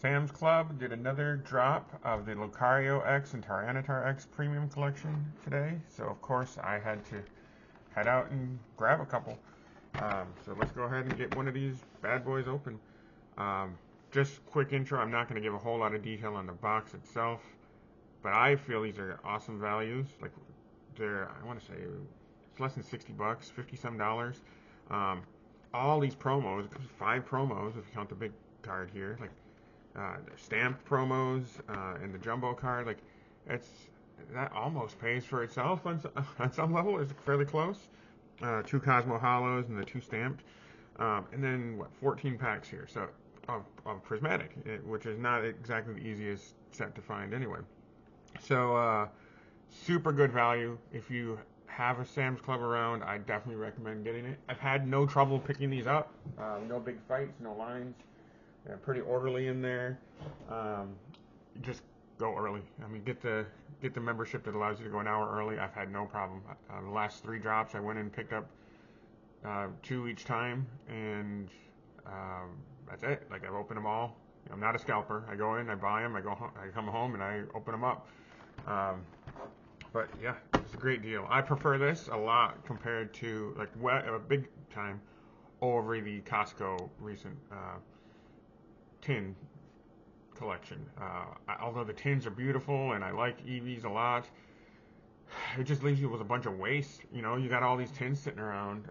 Sam's Club did another drop of the Lucario X and Tyranitar X premium collection today, so of course I had to head out and grab a couple. So let's go ahead and get one of these bad boys open. Just quick intro, I'm not going to give a whole lot of detail on the box itself, but I feel these are awesome values. Like, I want to say it's less than 60 bucks, 50 some dollars. All these promos, 5 promos if you count the big card here, like stamped promos and the jumbo card, like that almost pays for itself on some level. It's fairly close. 2 Cosmo Hollows and the 2 stamped, and then 14 packs here. So of prismatic, which is not exactly the easiest set to find anyway. So super good value. If you have a Sam's Club around, I definitely recommend getting it. I've had no trouble picking these up. No big fights, no lines. They're pretty orderly in there. Just go early. I mean, get the membership that allows you to go an hour early. I've had no problem. The last 3 drops, I went in and picked up 2 each time, and that's it. Like, I've opened them all. I'm not a scalper. I go in, I buy them, I come home, and I open them up. But yeah, it's a great deal. I prefer this a lot compared to a big time over the Costco recent tin collection. Although the tins are beautiful and I like EVs a lot, it just leaves you with a bunch of waste. You know, you got all these tins sitting around,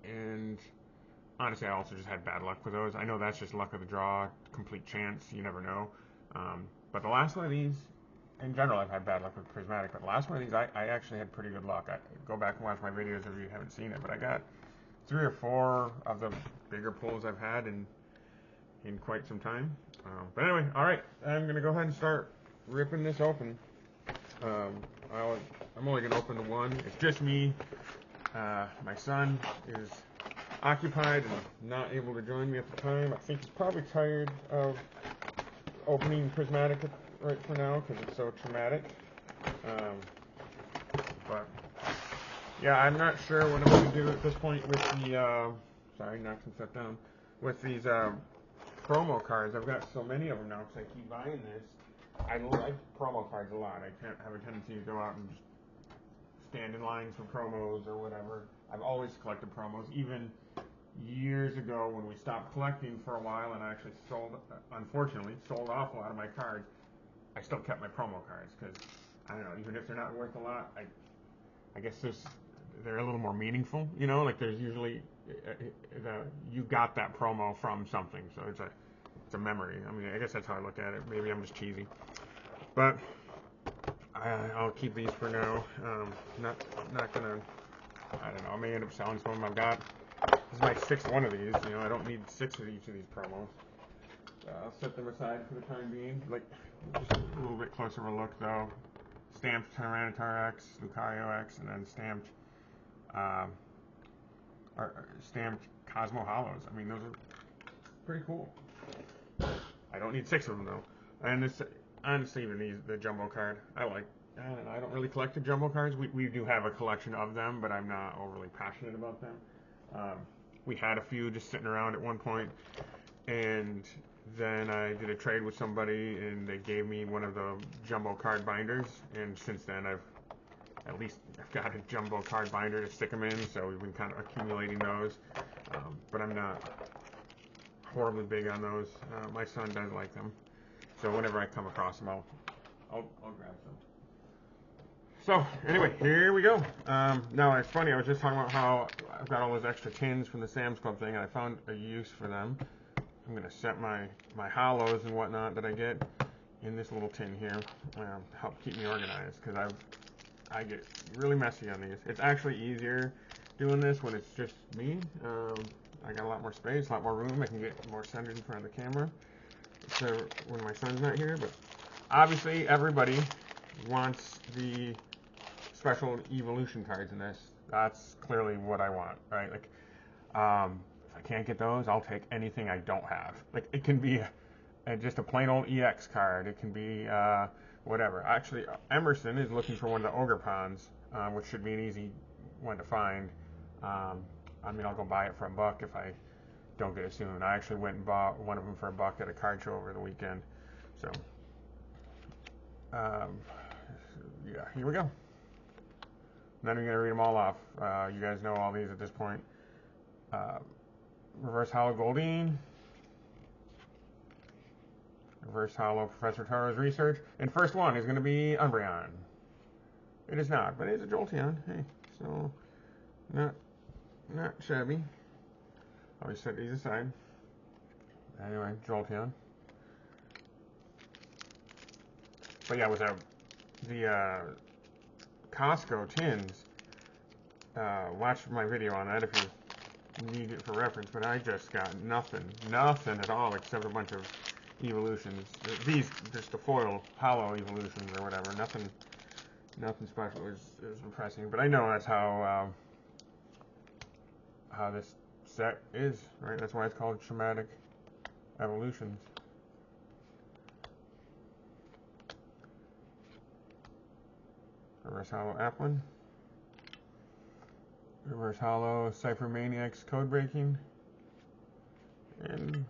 and honestly, I also just had bad luck with those. I know that's just luck of the draw, complete chance. You never know. But the last one of these, in general, I've had bad luck with prismatic. But the last one of these, I actually had pretty good luck. Go back and watch my videos if you haven't seen it. But I got 3 or 4 of the bigger pulls I've had in quite some time. But anyway, all right, I'm gonna go ahead and start ripping this open. I'm only gonna open the one. It's just me. My son is occupied and not able to join me at the time. I think he's probably tired of opening prismatic right for now because it's so traumatic. But yeah, I'm not sure what I'm gonna do at this point with the. Sorry, knocked some stuff down. With these promo cards, I've got so many of them now because I keep buying this. I like promo cards a lot. I can't have a tendency to go out and just stand in lines for promos or whatever. I've always collected promos, even years ago when we stopped collecting for a while and I actually unfortunately sold off a lot of my cards. I still kept my promo cards because, I don't know, even if they're not worth a lot, I guess they're a little more meaningful, you know, like there's usually you got that promo from something, so it's a memory. I mean, I guess that's how I look at it. Maybe I'm just cheesy, but I'll keep these for now. Not gonna. I don't know. I may end up selling some of them. This is my 6th one of these. You know, I don't need 6 of each of these promos. I'll set them aside for the time being. Like, just a little bit closer of a look though. Stamped Tyranitar X, Lucario X, and then stamped stamped Cosmo Hollows. I mean, those are pretty cool. I don't need 6 of them though. And this, honestly, even the jumbo card, I like. I don't really collect the jumbo cards. We do have a collection of them, but I'm not overly passionate about them. We had a few just sitting around at one point, and then I did a trade with somebody, and they gave me one of the jumbo card binders, and since then I've got a jumbo card binder to stick them in, so we've been kind of accumulating those, but I'm not horribly big on those. My son does like them, so whenever I come across them, I'll grab some. So anyway, here we go. Now it's funny, I was just talking about how I've got all those extra tins from the Sam's Club thing, and I found a use for them. I'm gonna set my hollows and whatnot that I get in this little tin here to help keep me organized, because I get really messy on these. It's actually easier doing this when it's just me. I got a lot more space, a lot more room. I can get more centered in front of the camera. So when my son's not here, but obviously everybody wants the special evolution cards in this. That's clearly what I want, right? Like, if I can't get those, I'll take anything I don't have. Like, it can be just a plain old EX card. It can be whatever. Actually, Emerson is looking for one of the Ogre Pawns, which should be an easy one to find. I mean, I'll go buy it for $1 don't get it soon. I actually went and bought one of them for $1 at a card show over the weekend. So, yeah, here we go. Not even going to read them all off. You guys know all these at this point. Reverse Holo Goldeen. Reverse Holo Professor Toro's Research. And first one is going to be Umbreon. It is not, but it is a Jolteon. Hey, so not shabby. Always set these aside. Anyway, Jolteon. But yeah, with the Costco tins, watch my video on that if you need it for reference. But I just got nothing at all except a bunch of evolutions. These just the foil hollow evolutions or whatever. Nothing special is impressing. But I know that's how this set is, right? That's why it's called Traumatic Evolutions. Reverse Holo Applin. Reverse Holo Cypher Maniacs Code Breaking. And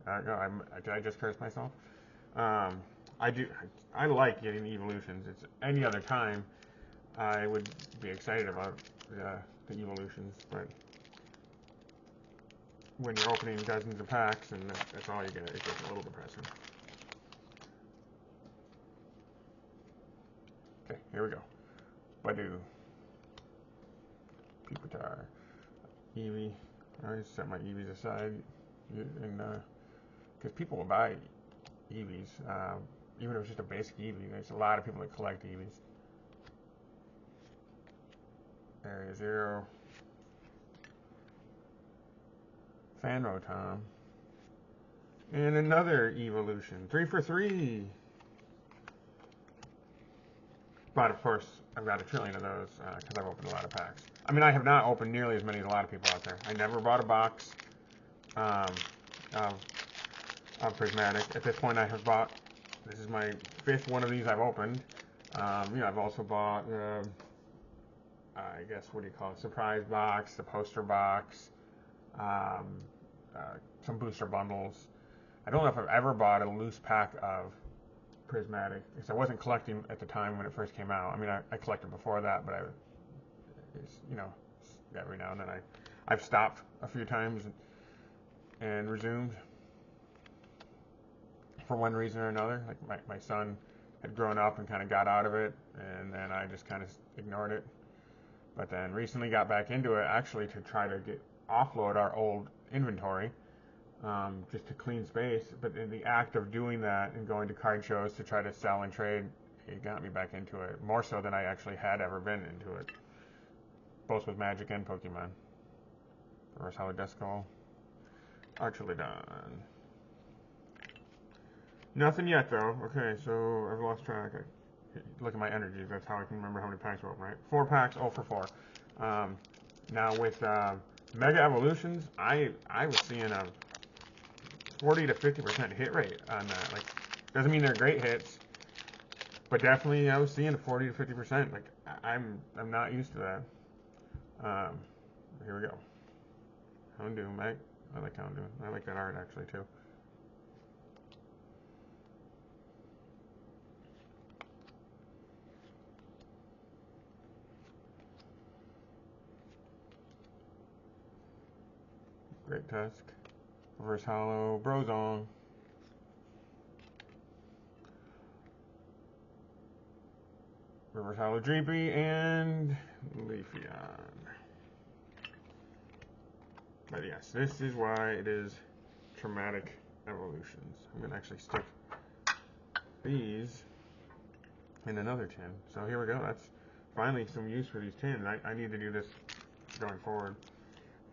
did I just curse myself? I like getting the evolutions. It's any other time I would be excited about the evolutions, but when you're opening dozens of packs and that's all you get, it gets a little depressing. Okay, here we go. Badu. Pupitar. Eevee. I always set my Eevees aside, and because people will buy Eevees, even if it's just a basic Eevee. There's a lot of people that collect Eevees. Area 0. Fanrotom. And another evolution. 3 for 3. But of course, I've got a trillion of those because I've opened a lot of packs. I mean, I have not opened nearly as many as a lot of people out there. I never bought a box of Prismatic. At this point, I have bought, this is my 5th one of these I've opened. I've also bought, I guess, what do you call it, surprise box, the poster box, some booster bundles. I don't know if I've ever bought a loose pack of Prismatic, because I wasn't collecting at the time when it first came out. I mean, I collected before that, but every now and then I've stopped a few times and resumed for one reason or another. Like my son had grown up and kind of got out of it, and then I just kind of ignored it. But then recently got back into it, actually to try to offload our old inventory, just to clean space. But in the act of doing that and going to card shows to try to sell and trade, it got me back into it, more so than I actually had ever been into it, both with Magic and Pokemon. Reverse Holo Duskull. Archulidon. Nothing yet, though. Okay, so I've lost track. Look at my energies. That's how I can remember how many packs were open, right? 4 packs, 0 for 4. Now with Mega Evolutions, I was seeing a 40 to 50% hit rate on that. Like, doesn't mean they're great hits, but definitely I was seeing a 40 to 50%. Like, I'm not used to that. Here we go. Houndoom, Mike. I like Houndoom. I like that art actually too. Great Tusk. Reverse Holo Brozong. Reverse Holo Dreepy and Leafeon. But yes, this is why it is Traumatic Evolutions. I'm going to actually stick these in another tin. So here we go. That's finally some use for these tins. I need to do this going forward.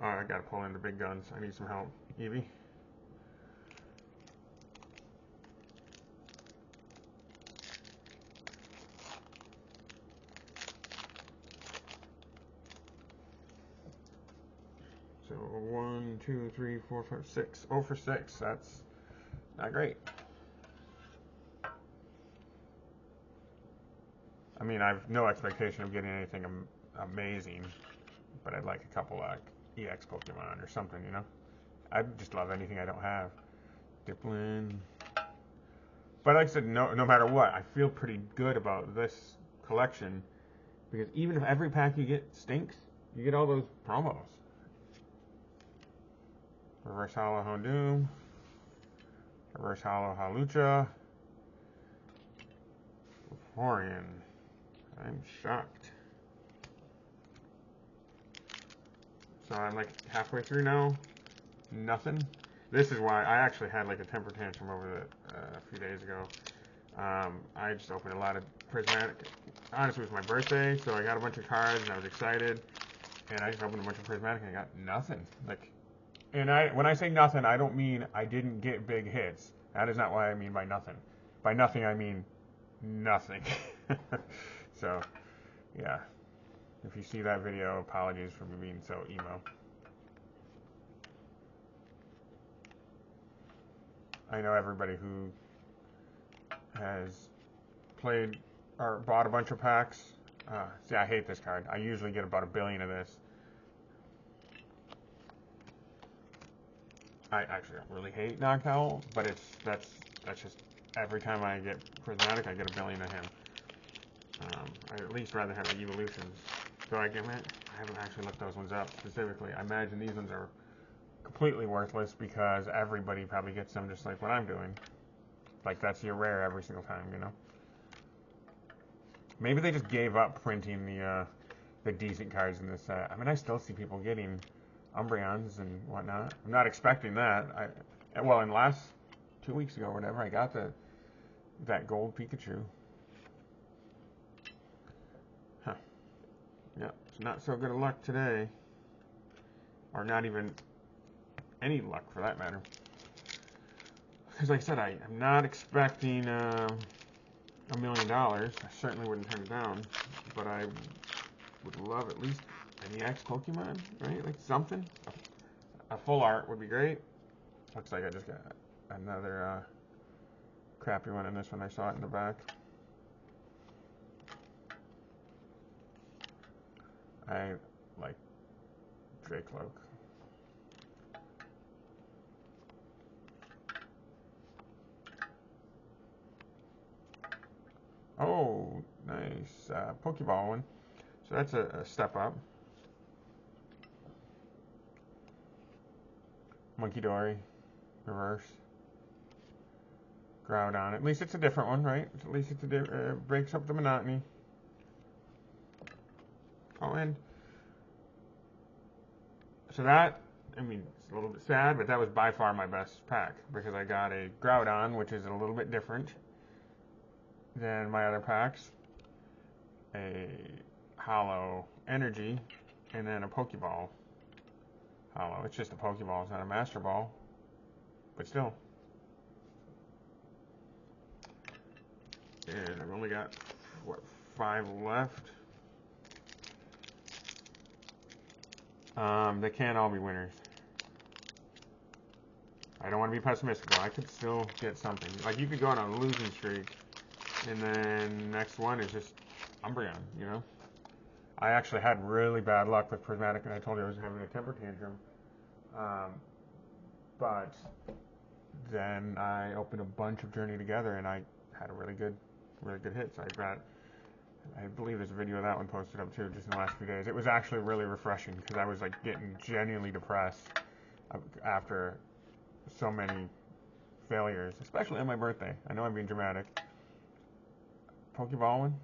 I got to pull in the big guns. I need some help. Eevee. So 1, 2, 3, 4, 5, 6. 0 for 6. That's not great. I mean, I've no expectation of getting anything amazing, but I'd like a couple EX Pokemon or something, you know? I just love anything I don't have. Dipplin. But like I said, no matter what, I feel pretty good about this collection because even if every pack you get stinks, you get all those promos. Reverse Hollow Houndoom. Reverse Hollow Halucha. Vaporeon. I'm shocked. So I'm like halfway through now. Nothing. This is why I actually had like a temper tantrum over a few days ago. I just opened a lot of prismatic. Honestly, it was my birthday, so I got a bunch of cards and I was excited. And I just opened a bunch of prismatic and I got nothing. Like, and when I say nothing, I don't mean I didn't get big hits. That is not what I mean by nothing. By nothing, I mean nothing. So, yeah. If you see that video, apologies for me being so emo. I know everybody who has played or bought a bunch of packs. See, I hate this card. I usually get about 1 billion of this. I actually don't really hate Noctowl, but that's just every time I get prismatic, I get 1 billion of him. I'd at least rather have the evolutions. So I haven't actually looked those ones up specifically. I imagine these ones are completely worthless because everybody probably gets them just like what I'm doing. Like that's your rare every single time, you know. Maybe they just gave up printing the decent cards in this set. I mean, I still see people getting Umbreons and whatnot. I'm not expecting that. Well, in the last 2 weeks ago or whatever, I got that gold Pikachu. Huh. Yeah, it's not so good of luck today. Or not even any luck for that matter. Because like I said, I'm not expecting $1 million. I certainly wouldn't turn it down. But I would love at least an EX Pokemon, right? Like something. A full art would be great. Looks like I just got another crappy one in this one. I saw it in the back. I like Dracloak. Oh, nice. Pokeball one. So that's a step up. Monkey Dory. Reverse. Groudon. At least it's a different one, right? At least it breaks up the monotony. Oh, and so that, I mean, it's a little bit sad, but that was by far my best pack because I got a Groudon, which is a little bit different than my other packs, a Hollow Energy, and then a Pokeball Hollow. It's just a Pokeball, it's not a Master Ball, but still. And I've only got, what, 5 left. They can't all be winners. I don't want to be pessimistic though. I could still get something. Like you could go on a losing streak, and then next one is just Umbreon, you know? I actually had really bad luck with Prismatic, and I told you I was having a temper tantrum. But then I opened a bunch of Journey Together, and I had a really good hit. So I believe there's a video of that one posted up too, just in the last few days. It was actually really refreshing because I was like getting genuinely depressed after so many failures, especially on my birthday. I know I'm being dramatic. Pokeball one.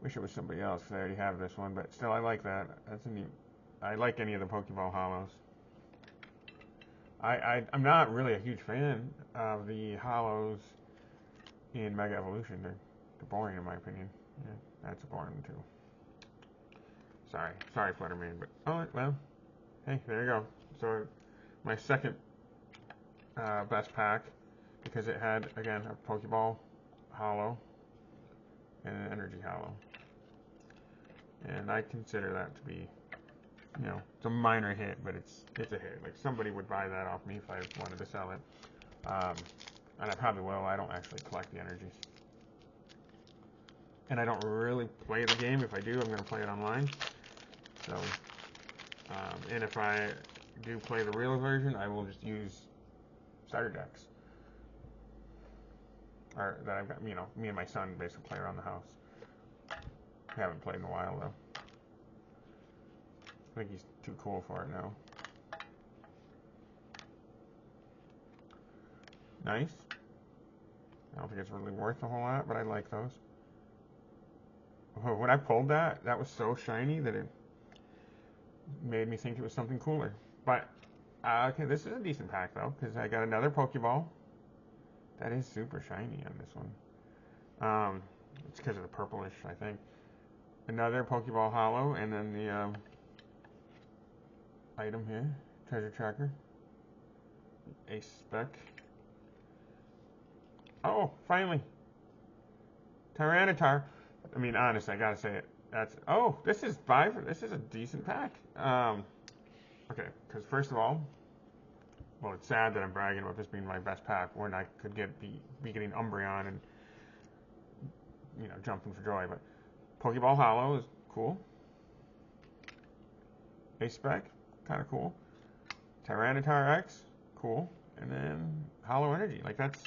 Wish it was somebody else because I already have this one, but still I like that. That's a neat. I like any of the Pokeball hollows. I'm not really a huge fan of the hollows in Mega Evolution. They're boring in my opinion. Yeah, that's a boring one too. Sorry, Flutterman, but oh well. Hey, there you go. So my second best pack because it had again a Pokeball hollow and an Energy hollow, and I consider that to be, you know, it's a minor hit, but it's a hit. Like somebody would buy that off me if I wanted to sell it, and I probably will. I don't actually collect the energies, and I don't really play the game. If I do, I'm going to play it online. So And if I do play the real version, I will just use starter decks. Or that I've got, you know, me and my son basically play around the house. I haven't played in a while though. I think he's too cool for it now. Nice. I don't think it's really worth a whole lot, but I like those. Oh, when I pulled that, that was so shiny that it made me think it was something cooler. But, okay, this is a decent pack though, because I got another Pokeball. That is super shiny on this one. It's because of the purplish, I think. Another Pokeball Hollow, and then the item here, treasure tracker. A spec. Oh, finally. Tyranitar. I mean, honestly, I gotta say it. That's, oh, this is a decent pack. Okay, because first of all, well, it's sad that I'm bragging about this being my best pack when I could be getting Umbreon and, you know, jumping for joy. But Pokeball Hollow is cool. A-Spec, kind of cool. Tyranitar X, cool. And then Hollow Energy, like that's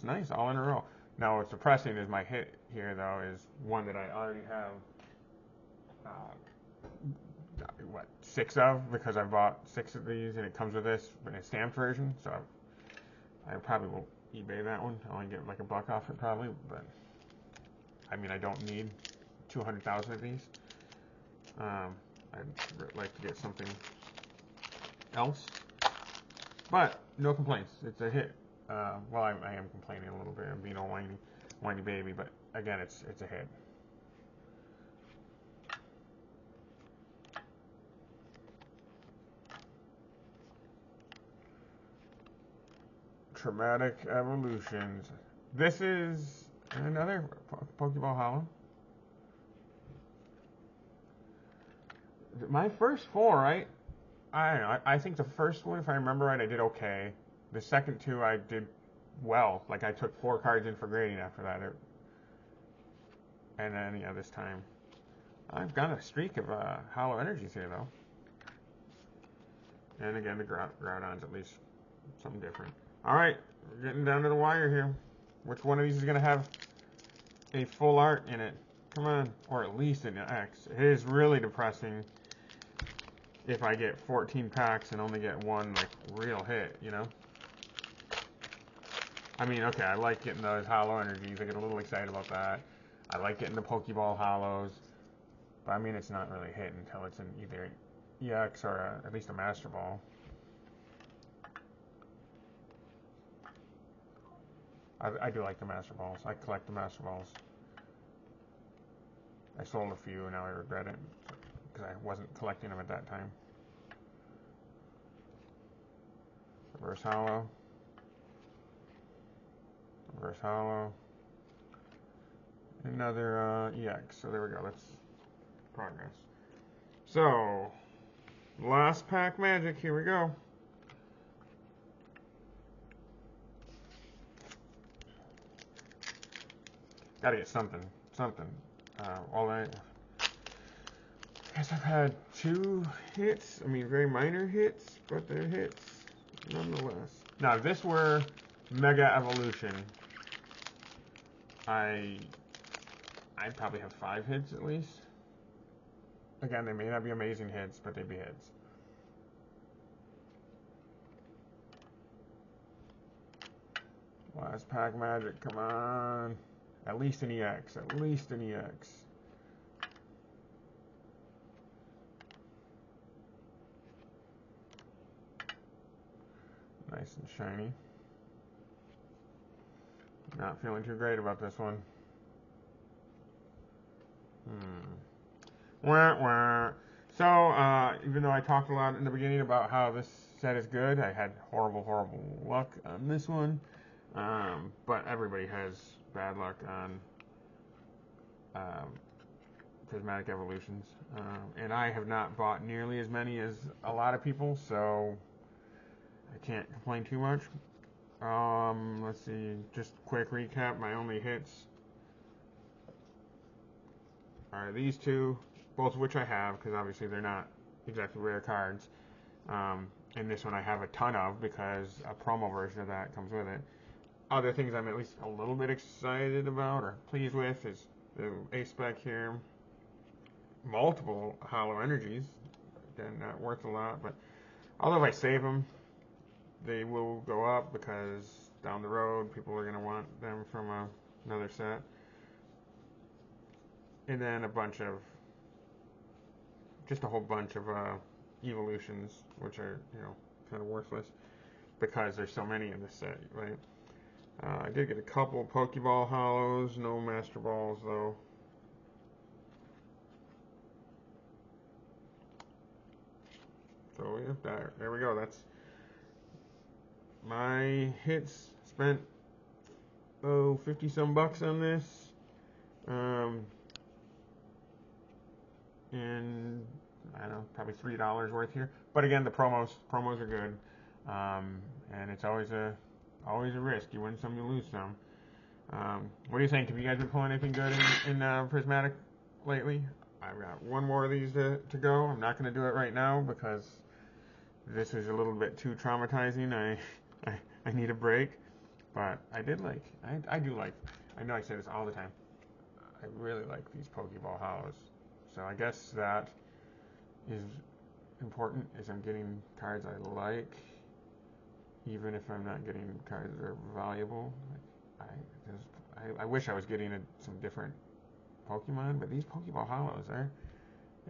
nice, all in a row. Now what's depressing is my hit here though is one that I already have, what, 6 of, because I bought 6 of these and it comes with this in a stamped version, so I probably will eBay that one. I'll only get like $1 off it probably, but I mean I don't need 200,000 of these. I'd like to get something else, but no complaints. It's a hit. Well, I am complaining a little bit. I'm being a whiny baby, but again, it's a hit. Prismaticevolutions. This is another Pokeball Hollow. My first 4, right? I don't know. I think the first one, if I remember right, I did okay. The second 2, I did well. Like, I took 4 cards in for grading after that. And then, yeah, this time. I've got a streak of Hollow Energies here, though. And again, the Groudon's at least something different. Alright, we're getting down to the wire here. Which one of these is going to have a full art in it? Come on. Or at least an X. It is really depressing if I get 14 packs and only get one, like, real hit, you know? I mean, okay, I like getting those Hollow Energies. I get a little excited about that. I like getting the Pokeball Hollows. But, I mean, it's not really a hit until it's in either EX or at least a Master Ball. I do like the Master Balls. I collect the Master Balls. I sold a few and now I regret it because I wasn't collecting them at that time. Reverse Hollow. Reverse Hollow. Another EX. So there we go. That's progress. So, last pack magic. Here we go. Gotta get something. I guess I've had 2 hits. I mean, very minor hits, but they're hits nonetheless. Now, if this were Mega Evolution, I'd probably have 5 hits at least. Again, they may not be amazing hits, but they'd be hits. Last pack magic, come on. At least an EX, at least an EX. Nice and shiny. Not feeling too great about this one. Wah, wah. So, even though I talked a lot in the beginning about how this set is good, I had horrible luck on this one. But everybody has bad luck on Prismatic Evolutions. And I have not bought nearly as many as a lot of people, so I can't complain too much. Let's see, just quick recap. My only hits are these 2, both of which I have, because obviously they're not exactly rare cards. And this one I have a ton of because a promo version of that comes with it. Other things I'm at least a little bit excited about or pleased with is the ace spec here. Multiple hollow energies. Again, not worth a lot, but although if I save them, they will go up because down the road people are going to want them from another set. And then just a whole bunch of evolutions, which are, kind of worthless because there's so many in this set, right? I did get a couple Pokeball hollows, no Master Balls though. So yeah, there we go. That's my hits. Spent 50 some bucks on this, and I don't know, probably $3 worth here. But again, the promos are good, and it's always a risk. You win some, you lose some. What do you think? Have you guys been pulling anything good in Prismatic lately? I've got one more of these to go. I'm not going to do it right now because this is a little bit too traumatizing. I need a break. But I do like, I know I say this all the time, I really like these Pokeball hollows. So I guess that is important, is I'm getting cards I like, even if I'm not getting cards that are valuable. I wish I was getting some different Pokemon, but these Pokeball hollows, they're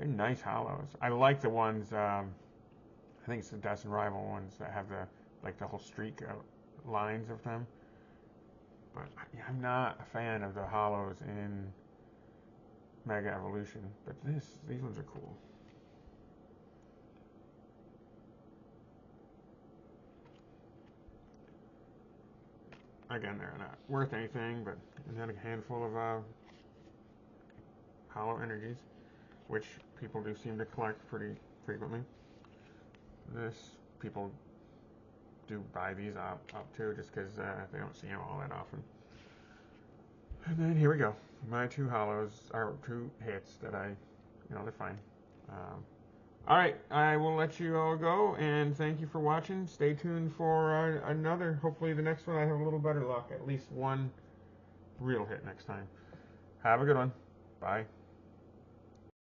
nice hollows. I like the ones, I think it's the Dust and Rival ones that have the whole streak of lines of them. But I'm not a fan of the hollows in Mega Evolution. But these ones are cool. Again, they're not worth anything, but then a handful of hollow energies, which people do seem to collect pretty frequently. People do buy these up too, just because they don't see them all that often. And then here we go. My two hollows are two hits that they're fine. All right, I will let you all go, and thank you for watching. Stay tuned for another. Hopefully, the next one I have a little better luck. At least one real hit next time. Have a good one. Bye.